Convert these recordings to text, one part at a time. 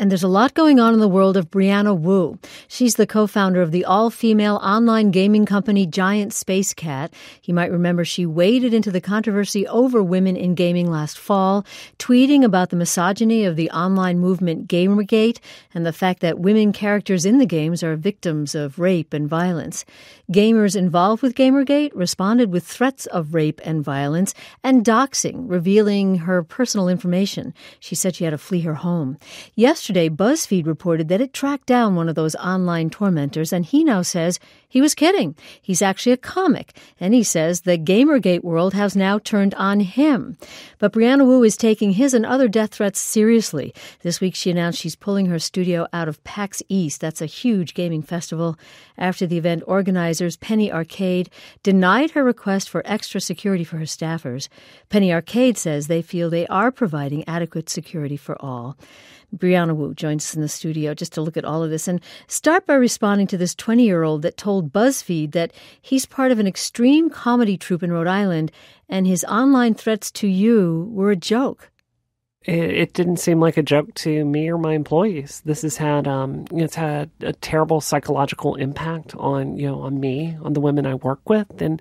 And there's a lot going on in the world of Brianna Wu. She's the co-founder of the all-female online gaming company Giant Space Cat. You might remember she waded into the controversy over women in gaming last fall, tweeting about the misogyny of the online movement Gamergate and the fact that women characters in the games are victims of rape and violence. Gamers involved with Gamergate responded with threats of rape and violence and doxing, revealing her personal information. She said she had to flee her home. Yesterday, BuzzFeed reported that it tracked down one of those online tormentors, and he now says he was kidding. He's actually a comic, and he says the Gamergate world has now turned on him. But Brianna Wu is taking his and other death threats seriously. This week, she announced she's pulling her studio out of PAX East. That's a huge gaming festival. After the event, organizers Penny Arcade denied her request for extra security for her staffers. Penny Arcade says they feel they are providing adequate security for all. Brianna Wu joins us in the studio just to look at all of this and start by responding to this 20-year-old that told BuzzFeed that he's part of an extreme comedy troupe in Rhode Island and his online threats to you were a joke. It didn't seem like a joke to me or my employees. This has had, it's had a terrible psychological impact on me, on the women I work with. And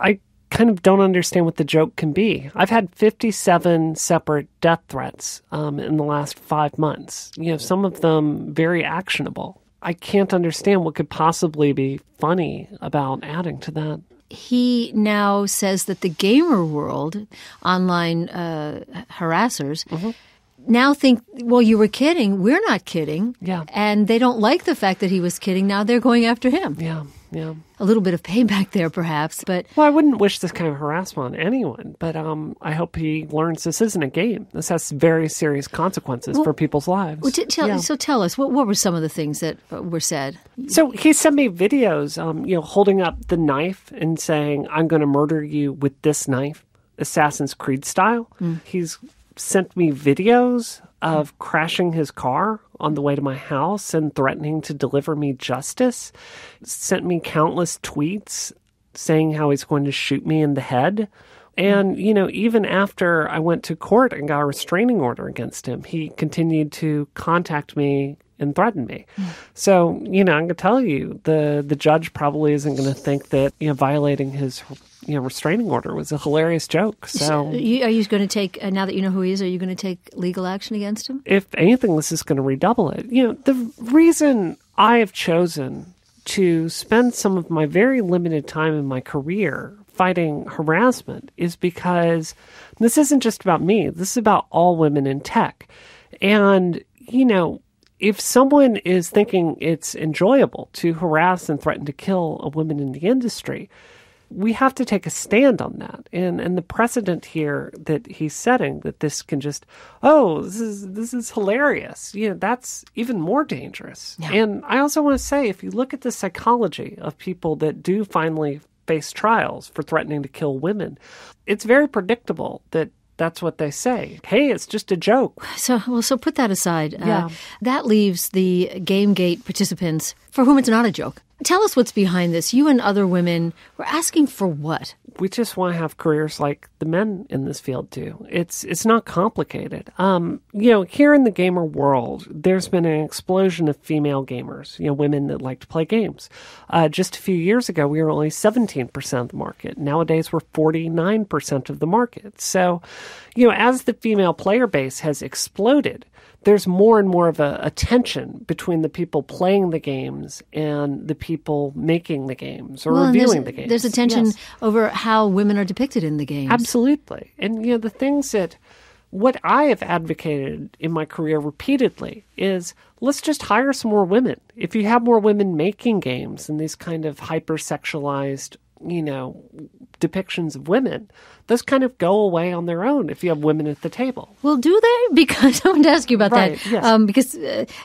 I kind of don't understand what the joke can be. I've had 57 separate death threats in the last 5 months. Some of them very actionable. I can't understand what could possibly be funny about adding to that. He now says that the gamer world, online harassers, now think, well, you were kidding. We're not kidding. Yeah. And they don't like the fact that he was kidding. Now they're going after him. Yeah. A little bit of payback there, perhaps. But well, I wouldn't wish this kind of harassment on anyone, but I hope he learns this isn't a game. This has very serious consequences for people's lives. Well, So tell us, what were some of the things that were said? So he sent me videos, holding up the knife and saying, I'm going to murder you with this knife, Assassin's Creed style. He's sent me videos of crashing his car on the way to my house and threatening to deliver me justice. Sent me countless tweets saying how he's going to shoot me in the head. And, even after I went to court and got a restraining order against him, he continued to contact me and threaten me. So, I'm going to tell you, the judge probably isn't going to think that, violating his restraining order was a hilarious joke. So are you going to take, now that you know who he is, are you going to take legal action against him? If anything, this is going to redouble it. The reason I have chosen to spend some of my very limited time in my career fighting harassment is because this isn't just about me. This is about all women in tech. And, if someone is thinking it's enjoyable to harass and threaten to kill a woman in the industry, we have to take a stand on that. And the precedent here that he's setting, that this can just, this is hilarious. That's even more dangerous. Yeah. And I also want to say, if you look at the psychology of people that do finally face trials for threatening to kill women, it's very predictable that that's what they say. Hey, it's just a joke. So put that aside. That leaves the GameGate participants for whom it's not a joke. Tell us what's behind this. You and other women were asking for what? We just want to have careers like the men in this field do. It's not complicated. Here in the gamer world, there's been an explosion of female gamers, women that like to play games. Just a few years ago, we were only 17% of the market. Nowadays, we're 49% of the market. So, as the female player base has exploded, there's more and more of a tension between the people playing the games and the people making the games or reviewing the games. There's a tension over how women are depicted in the games. Absolutely. And, the things that what I have advocated in my career repeatedly is let's just hire some more women. If you have more women making games and these kind of hypersexualized, depictions of women, those kind of go away on their own if you have women at the table. Well, do they? Because I wanted to ask you about that. Yes. Because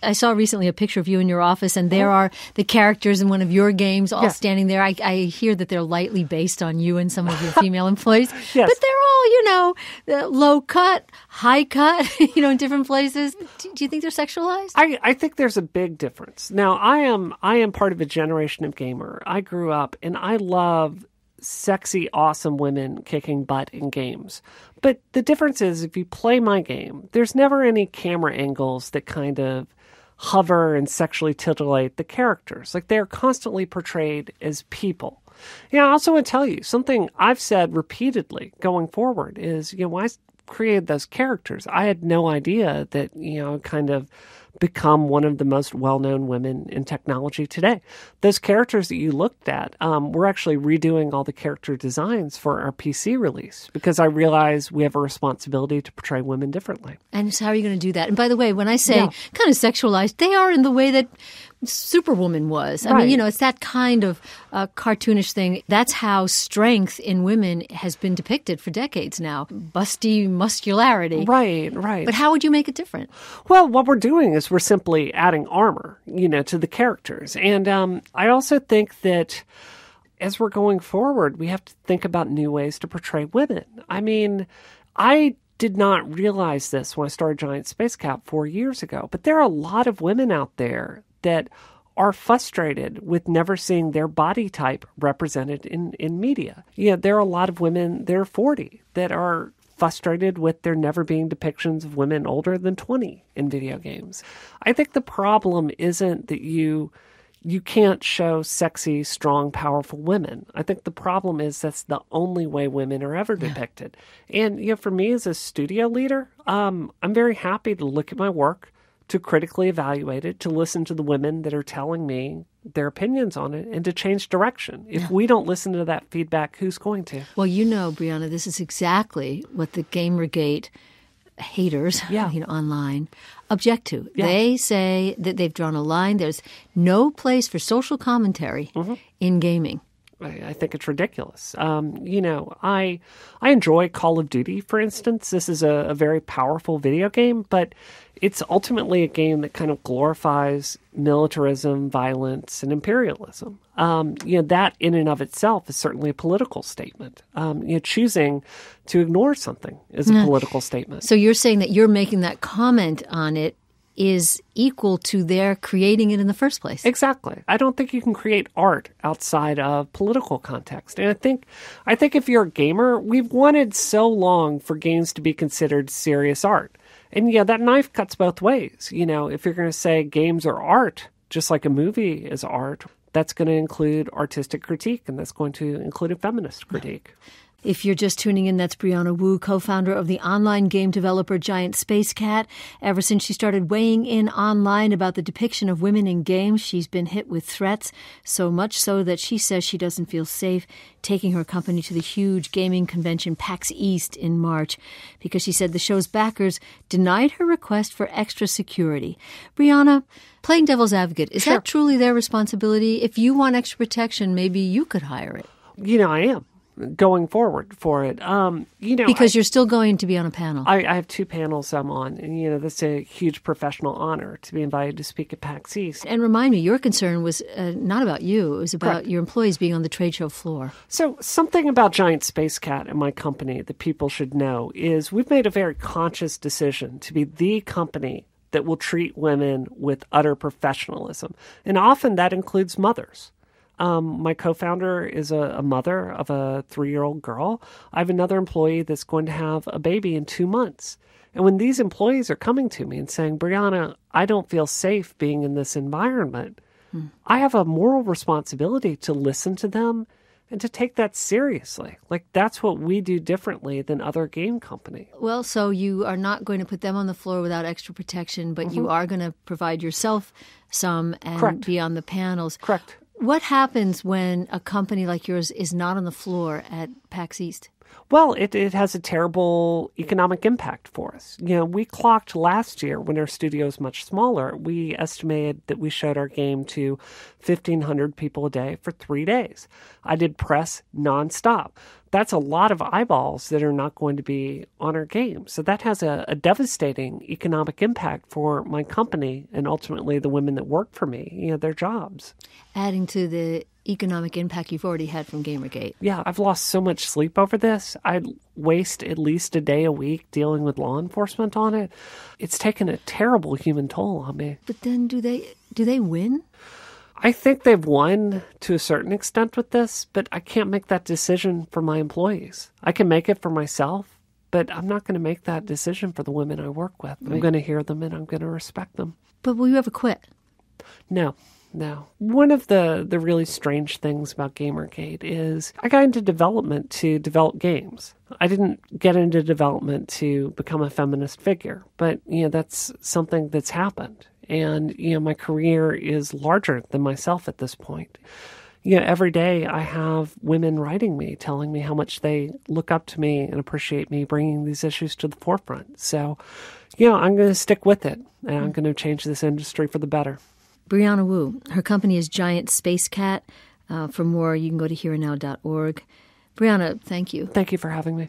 I saw recently a picture of you in your office, and there are the characters in one of your games all standing there. I hear that they're lightly based on you and some of your female employees. Yes. But they're all, low cut, high cut, in different places. Do you think they're sexualized? I think there's a big difference. Now, I am part of a generation of gamer. I grew up, and I love sexy, awesome women kicking butt in games. But the difference is, if you play my game, there's never any camera angles that kind of hover and sexually titillate the characters. Like, they're constantly portrayed as people. I also want to tell you something I've said repeatedly going forward is, when I created those characters, I had no idea that, kind of become one of the most well-known women in technology today. Those characters that you looked at, we're actually redoing all the character designs for our PC release because I realize we have a responsibility to portray women differently. And so how are you going to do that? And by the way, when I say kind of sexualized, they are in the way that Superwoman was. I mean, it's that kind of cartoonish thing. That's how strength in women has been depicted for decades now. Busty muscularity. Right. But how would you make it different? Well, what we're doing is we're simply adding armor, to the characters. And I also think that as we're going forward, we have to think about new ways to portray women. I mean, I did not realize this when I started Giant Space Cat 4 years ago, but there are a lot of women out there that are frustrated with never seeing their body type represented in media. There are a lot of women, they're 40, that are frustrated with there never being depictions of women older than 20 in video games. I think the problem isn't that you can't show sexy, strong, powerful women. I think the problem is that's the only way women are ever depicted. And for me as a studio leader, I'm very happy to look at my work, to critically evaluate it, to listen to the women that are telling me their opinions on it, and to change direction. If we don't listen to that feedback, who's going to? Well, Brianna, this is exactly what the Gamergate haters, online, object to. Yeah. They say that they've drawn a line. There's no place for social commentary in gaming. I think it's ridiculous. I enjoy Call of Duty, for instance. This is a very powerful video game, but it's ultimately a game that kind of glorifies militarism, violence, and imperialism. That in and of itself is certainly a political statement. Choosing to ignore something is a political statement. So you're saying that you're making that comment on it is equal to their creating it in the first place. Exactly. I don't think you can create art outside of political context. And I think if you're a gamer, we've wanted so long for games to be considered serious art. And that knife cuts both ways. If you're going to say games are art, just like a movie is art, that's going to include artistic critique, and that's going to include a feminist critique. If you're just tuning in, that's Brianna Wu, co-founder of the online game developer Giant Space Cat. Ever since she started weighing in online about the depiction of women in games, she's been hit with threats, so much so that she says she doesn't feel safe taking her company to the huge gaming convention PAX East in March because she said the show's backers denied her request for extra security. Brianna, playing devil's advocate, is that truly their responsibility? If you want extra protection, maybe you could hire it. I am going forward for it. Because you're still going to be on a panel. I have 2 panels I'm on, and that's a huge professional honor to be invited to speak at PAX East. And remind me, your concern was not about you, it was about your employees being on the trade show floor. So something about Giant Space Cat and my company that people should know is we've made a very conscious decision to be the company that will treat women with utter professionalism. And often that includes mothers. My co-founder is a mother of a 3-year-old girl. I have another employee that's going to have a baby in 2 months. And when these employees are coming to me and saying, Brianna, I don't feel safe being in this environment, I have a moral responsibility to listen to them and to take that seriously. Like, that's what we do differently than other game companies. Well, so you are not going to put them on the floor without extra protection, but you are going to provide yourself some and be on the panels. Correct. What happens when a company like yours is not on the floor at PAX East? Well, it has a terrible economic impact for us. We clocked last year when our studio is much smaller. We estimated that we showed our game to 1,500 people a day for 3 days. I did press nonstop. That's a lot of eyeballs that are not going to be on our game. So that has a devastating economic impact for my company and ultimately the women that work for me, their jobs. Adding to the economic impact you've already had from Gamergate. Yeah, I've lost so much sleep over this. I waste at least a day a week dealing with law enforcement on it. It's taken a terrible human toll on me. But then do they win? I think they've won to a certain extent with this, but I can't make that decision for my employees. I can make it for myself, but I'm not going to make that decision for the women I work with. Right. I'm going to hear them and I'm going to respect them. But will you ever quit? No. One of the really strange things about Gamergate is I got into development to develop games. I didn't get into development to become a feminist figure, but that's something that's happened. And my career is larger than myself at this point. Every day I have women writing me, telling me how much they look up to me and appreciate me bringing these issues to the forefront. So, I'm going to stick with it, and I'm going to change this industry for the better. Brianna Wu, her company is Giant Space Cat. For more, you can go to hereandnow.org. Brianna, thank you. Thank you for having me.